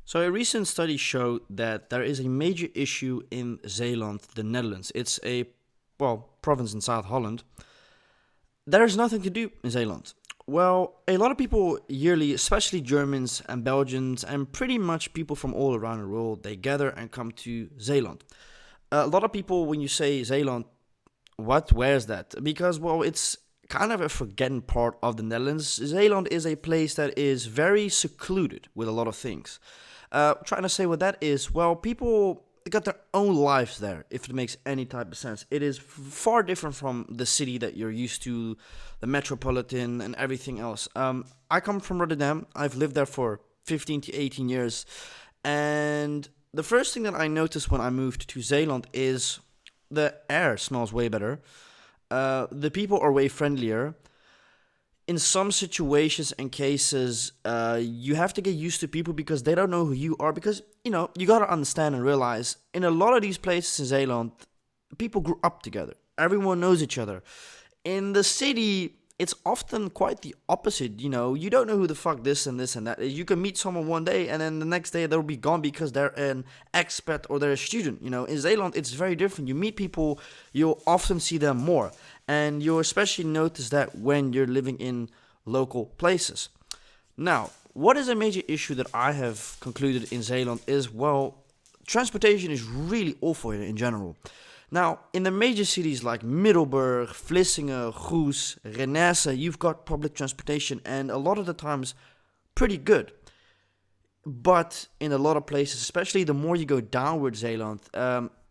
So, a recent study showed that there is a major issue in Zeeland, the Netherlands. It's a, province in South Holland. There is nothing to do in Zeeland. Well, a lot of people yearly, especially Germans and Belgians, and pretty much people from all around the world, they gather and come to Zeeland. A lot of people, when you say Zeeland, what? Where's that? Because, well, it's kind of a forgotten part of the Netherlands. Zeeland is a place that is very secluded with a lot of things. Trying to say what that is, well, people got their own lives there, if it makes any type of sense. It is far different from the city that you're used to, the metropolitan and everything else. I come from Rotterdam. I've lived there for 15 to 18 years. And the first thing that I noticed when I moved to Zeeland is the air smells way better. The people are way friendlier. In some situations and cases, you have to get used to people because they don't know who you are. Because, you got to understand and realize in a lot of these places in Zeeland, people grew up together. Everyone knows each other. In the city, it's often quite the opposite. You don't know who the fuck this and that is. You can meet someone one day and then the next day they'll be gone because they're an expat or they're a student. In Zeeland, it's very different. You meet people, you'll often see them more. And you'll especially notice that when you're living in local places. Now, what is a major issue that I have concluded in Zeeland is, well, transportation is really awful here in general. Now, in the major cities like Middelburg, Vlissingen, Goes, Renesse, you've got public transportation and a lot of the times pretty good. But in a lot of places, especially the more you go downward Zeeland,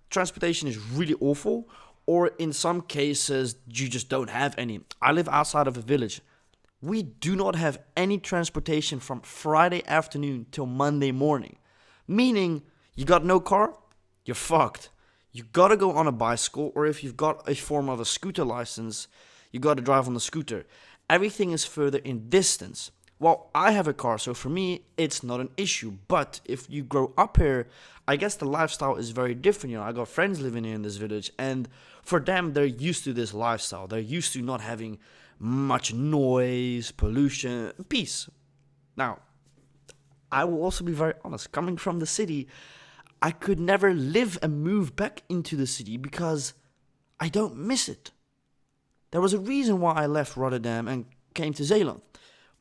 transportation is really awful. Or in some cases, you just don't have any. I live outside of a village. We do not have any transportation from Friday afternoon till Monday morning. Meaning, you got no car, you're fucked. You gotta go on a bicycle, or if you've got a form of a scooter license, you gotta drive on the scooter. Everything is further in distance. Well, I have a car, so for me, it's not an issue. But if you grow up here, I guess the lifestyle is very different. I got friends living here in this village, and for them, they're used to this lifestyle. They're used to not having much noise, pollution, peace. Now, I will also be very honest. Coming from the city, I could never live and move back into the city because I don't miss it. There was a reason why I left Rotterdam and came to Zeeland.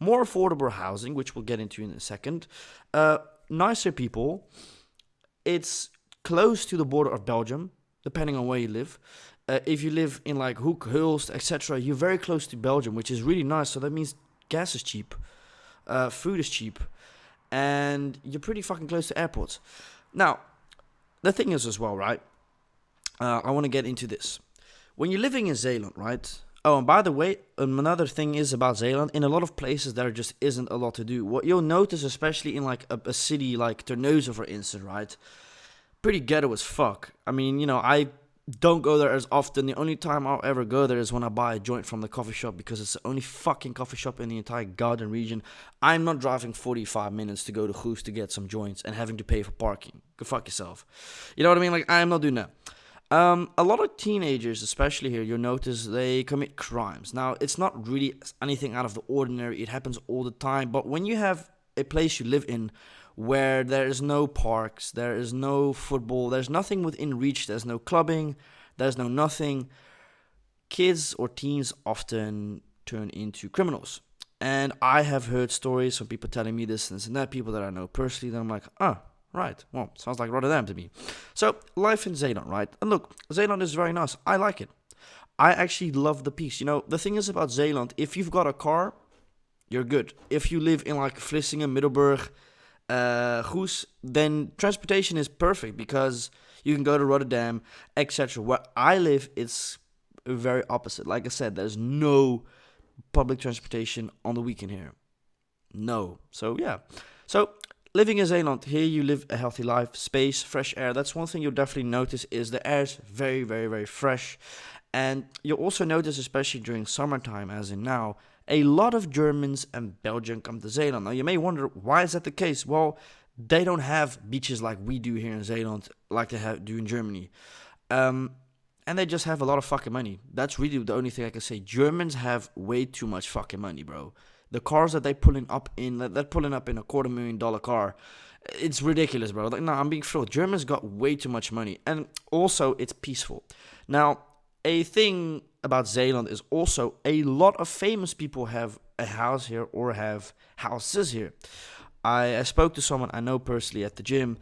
More affordable housing, which we'll get into in a second. Nicer people. It's close to the border of Belgium, depending on where you live. If you live in like Hoek, Hulst, etc., you're very close to Belgium, which is really nice. So that means gas is cheap, food is cheap, and you're pretty fucking close to airports. Now, the thing is as well, right? I want to get into this. When you're living in Zeeland, right? Oh, and by the way, another thing is about Zeeland. In a lot of places, there just isn't a lot to do. What you'll notice, especially in like a city like Terneuzen, for instance, right? Pretty ghetto as fuck. I mean, I don't go there as often. The only time I'll ever go there is when I buy a joint from the coffee shop because it's the only fucking coffee shop in the entire garden region. I'm not driving 45 minutes to go to Goes to get some joints and having to pay for parking. Go fuck yourself. You know what I mean? Like, I'm not doing that. A lot of teenagers, especially here, you'll notice they commit crimes. Now, it's not really anything out of the ordinary. It happens all the time. But when you have a place you live in where there is no parks, there is no football, there's nothing within reach, there's no clubbing, there's no nothing, kids or teens often turn into criminals. And I have heard stories from people telling me this and that, people that I know personally, that I'm like, right, well, sounds like Rotterdam to me. So, life in Zeeland, right? And look, Zeeland is very nice. I like it. I actually love the peace. The thing is about Zeeland, if you've got a car, you're good. If you live in like Vlissingen, Middelburg, Goes, then transportation is perfect because you can go to Rotterdam, etc. Where I live, it's very opposite. Like I said, there's no public transportation on the weekend here. No. So, yeah. So, living in Zeeland, here you live a healthy life, space, fresh air. That's one thing you'll definitely notice is the air is very, very, very fresh. And you'll also notice, especially during summertime, as in now, a lot of Germans and Belgians come to Zeeland. Now, you may wonder, why is that the case? Well, they don't have beaches like we do here in Zeeland, like they do in Germany. And they just have a lot of fucking money. That's really the only thing I can say. Germans have way too much fucking money, bro. The cars that they're pulling up in a $250,000 car, It's ridiculous, bro. Like, no, I'm being thrilled. Germans got way too much money, and also it's peaceful. Now, a thing about Zeeland is also a lot of famous people have a house here or have houses here. I spoke to someone I know personally at the gym,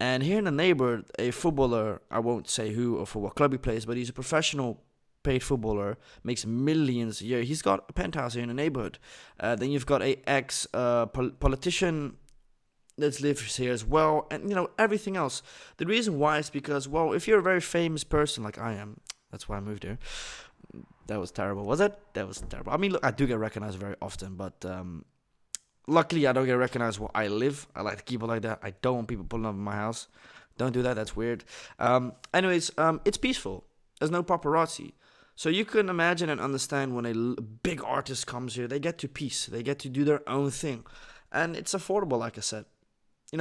and here in the neighborhood, a footballer, I won't say who or for what club he plays, but he's a professional paid footballer, makes millions a year. He's got a penthouse here in the neighborhood. Then you've got a ex politician that lives here as well, and everything else. The reason why is because, well, if you're a very famous person like I am, that's why I moved here. That was terrible, was it? That was terrible. I mean, look, I do get recognized very often, but luckily I don't get recognized where I live. I like to keep it like that. I don't want people pulling up in my house. Don't do that. That's weird. Anyways, it's peaceful. There's no paparazzi. So you can imagine and understand when a big artist comes here, they get to peace. They get to do their own thing. And it's affordable, like I said.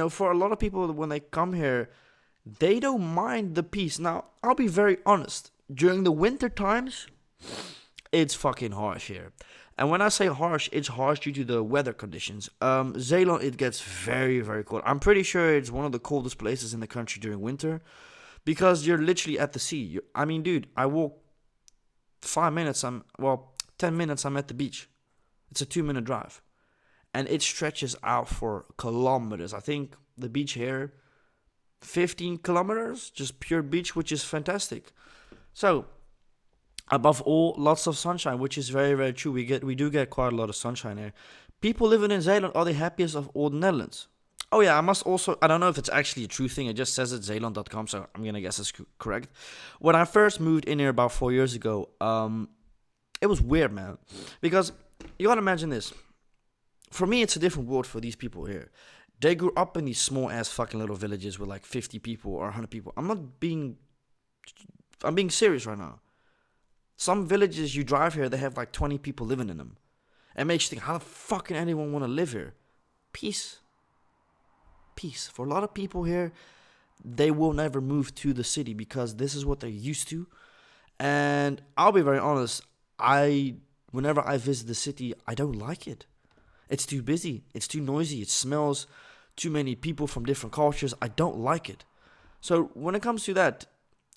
For a lot of people, when they come here, they don't mind the peace. Now, I'll be very honest. During the winter times, it's fucking harsh here. And when I say harsh, it's harsh due to the weather conditions. Zeeland, it gets very, very cold. I'm pretty sure it's one of the coldest places in the country during winter because you're literally at the sea. I mean, dude, I walk 10 minutes, I'm at the beach. It's a 2-minute drive. And it stretches out for kilometers. I think the beach here, 15 kilometers, just pure beach, which is fantastic. So, above all, lots of sunshine, which is very, very true. We do get quite a lot of sunshine here. People living in Zeeland are the happiest of all the Netherlands. Oh yeah, I don't know if it's actually a true thing. It just says it's Zeeland.com, so I'm gonna guess it's correct. When I first moved in here about 4 years ago, it was weird, man. Because you gotta imagine this. For me, it's a different world for these people here. They grew up in these small ass fucking little villages with like 50 people or 100 people. I'm being serious right now. Some villages you drive here, they have like 20 people living in them. It makes you think, how the fuck can anyone want to live here? Peace. Peace. For a lot of people here, they will never move to the city because this is what they're used to. And I'll be very honest, whenever I visit the city, I don't like it. It's too busy. It's too noisy. It smells. Too many people from different cultures. I don't like it. So when it comes to that,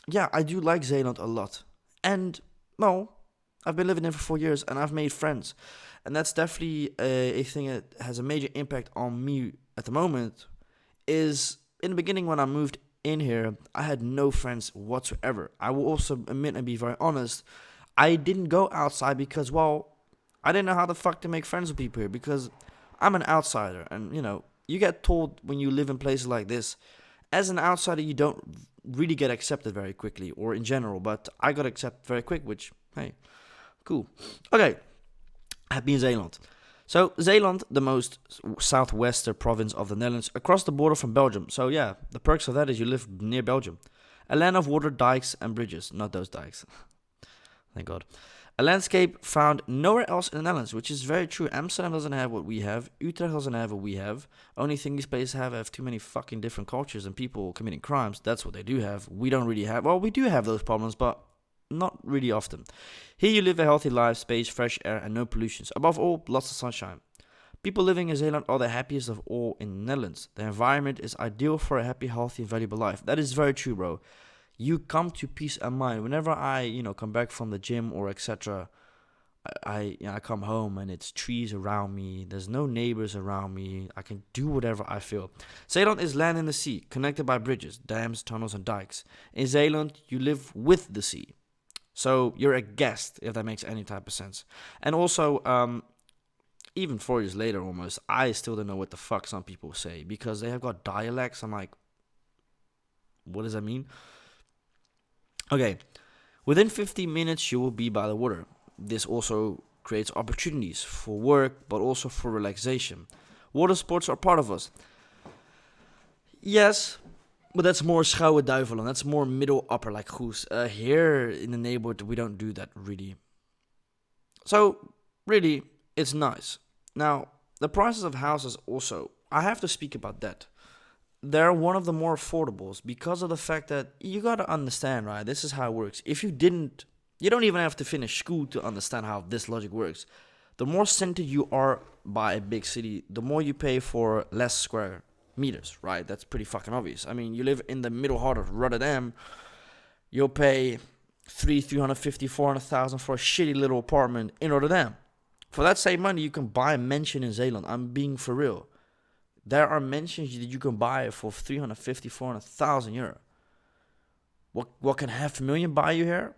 yeah, I do like Zeeland a lot. And, well, I've been living there for 4 years and I've made friends. And that's definitely a thing that has a major impact on me at the moment. Is in the beginning when I moved in here, I had no friends whatsoever. I will also admit and be very honest, I didn't go outside because, well, I didn't know how the fuck to make friends with people here because I'm an outsider. And, you get told when you live in places like this, as an outsider, you don't really get accepted very quickly or in general. But I got accepted very quick, which, hey, cool. Okay, happy in Zeeland. So, Zeeland, the most southwestern province of the Netherlands, across the border from Belgium. So, yeah, the perks of that is you live near Belgium. A land of water, dikes, and bridges. Not those dikes. Thank God. A landscape found nowhere else in the Netherlands, which is very true. Amsterdam doesn't have what we have. Utrecht doesn't have what we have. Only thing these places have too many fucking different cultures and people committing crimes. That's what they do have. We don't really have. Well, we do have those problems, but not really often. Here you live a healthy life, space, fresh air, and no pollutions. Above all, lots of sunshine. People living in Zeeland are the happiest of all in the Netherlands. The environment is ideal for a happy, healthy, and valuable life. That is very true, bro. You come to peace of mind. Whenever I, come back from the gym or etc., I come home and it's trees around me. There's no neighbors around me. I can do whatever I feel. Zeeland is land in the sea, connected by bridges, dams, tunnels, and dikes. In Zeeland, you live with the sea. So you're a guest, if that makes any type of sense. And also, even 4 years later almost, I still don't know what the fuck some people say because they have got dialects. I'm like, what does that mean? Okay, within 15 minutes you will be by the water. This also creates opportunities for work, but also for relaxation. Water sports are part of us. Yes, but that's more Schouwen Duivelen. That's more middle upper like Goes. Here in the neighborhood, we don't do that really. So, really, it's nice. Now, the prices of houses also, I have to speak about that. They're one of the more affordables because of the fact that you gotta understand, right? This is how it works. If you don't even have to finish school to understand how this logic works. The more centered you are by a big city, the more you pay for less square meters, right? That's pretty fucking obvious. I mean, you live in the middle heart of Rotterdam, you'll pay 350, 400,000 for a shitty little apartment in Rotterdam. For that same money, you can buy a mansion in Zeeland. I'm being for real. There are mansions that you can buy for 350, 400,000 euro. What can 500,000 buy you here?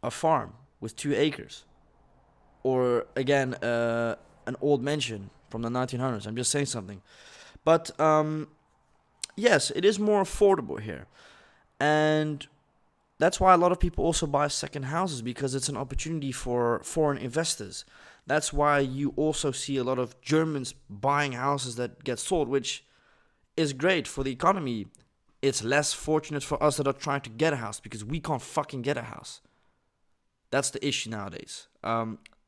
A farm with 2 acres. Or, again, an old mansion from the 1900s. I'm just saying something. But, yes, it is more affordable here. And that's why a lot of people also buy second houses, because it's an opportunity for foreign investors. That's why you also see a lot of Germans buying houses that get sold, which is great for the economy. It's less fortunate for us that are trying to get a house, because we can't fucking get a house. That's the issue nowadays.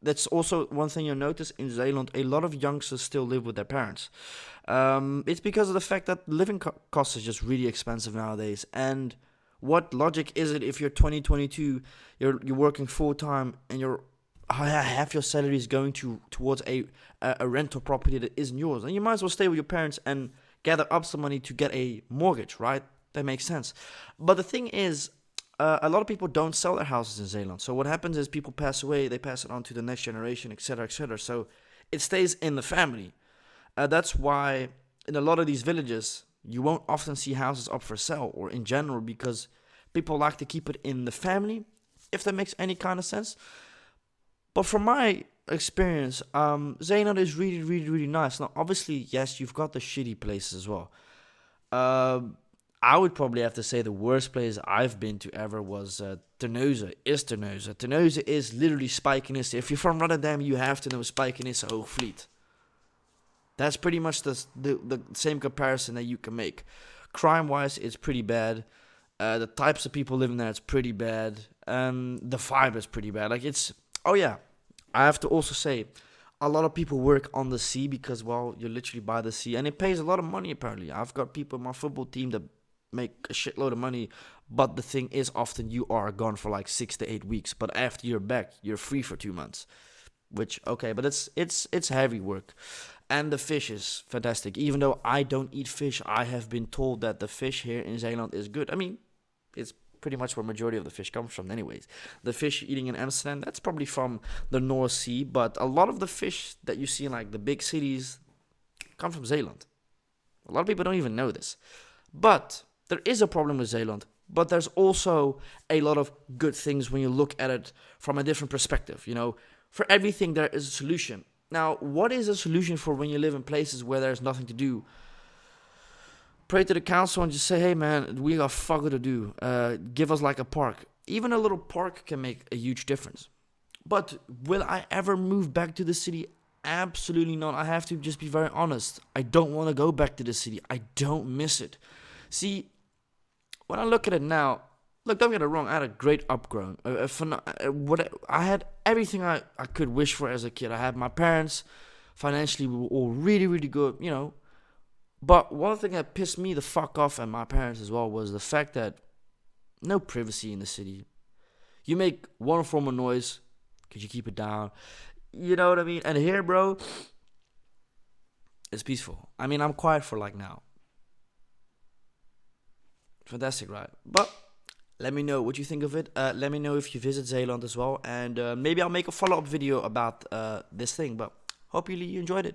That's also one thing you'll notice in Zeeland. A lot of youngsters still live with their parents. It's because of the fact that living costs are just really expensive nowadays. And what logic is it if you're 22, you're working full time, and half your salary is going towards a rental property that isn't yours, and you might as well stay with your parents and gather up some money to get a mortgage, right? That makes sense. But the thing is, a lot of people don't sell their houses in Zeeland. So what happens is people pass away, they pass it on to the next generation, etc., etc. So it stays in the family. That's why in a lot of these villages, you won't often see houses up for sale, or in general, because people like to keep it in the family, if that makes any kind of sense. But from my experience, Zeeland is really, really, really nice. Now, obviously, yes, you've got the shitty places as well. I would probably have to say the worst place I've been to ever was Terneuzen. Terneuzen is literally Spijkenisse. If you're from Rotterdam, you have to know Spijkenisse Hoogvliet. That's pretty much the same comparison that you can make. Crime-wise, it's pretty bad. The types of people living there, it's pretty bad. The vibe is pretty bad. Oh yeah, I have to also say, a lot of people work on the sea because, well, you're literally by the sea. And it pays a lot of money, apparently. I've got people in my football team that make a shitload of money. But the thing is, often you are gone for like 6 to 8 weeks. But after you're back, you're free for 2 months. Which, okay, but it's heavy work. And the fish is fantastic. Even though I don't eat fish, I have been told that the fish here in Zeeland is good. I mean, it's pretty much where majority of the fish comes from anyways. The fish you're eating in Amsterdam, that's probably from the North Sea, but a lot of the fish that you see in like the big cities come from Zeeland. A lot of people don't even know this. But there is a problem with Zeeland, but there's also a lot of good things when you look at it from a different perspective. You know, for everything there is a solution. Now, what is a solution for when you live in places where there's nothing to do? Pray to the council and just say, hey man, we got fuck to do. Give us like a park. Even a little park can make a huge difference. But will I ever move back to the city? Absolutely not. I have to just be very honest. I don't want to go back to the city. I don't miss it. See, when I look at it now, look, don't get it wrong. I had a great upbringing. I had everything I could wish for as a kid. I had my parents. Financially, we were all really, really good, you know. But one thing that pissed me the fuck off, and my parents as well, was the fact that no privacy in the city. You make one form of noise, could you keep it down? You know what I mean? And here, bro, it's peaceful. I mean, I'm quiet for like now. Fantastic, right? But let me know what you think of it. Let me know if you visit Zeeland as well. And maybe I'll make a follow-up video about this thing. But hope you enjoyed it.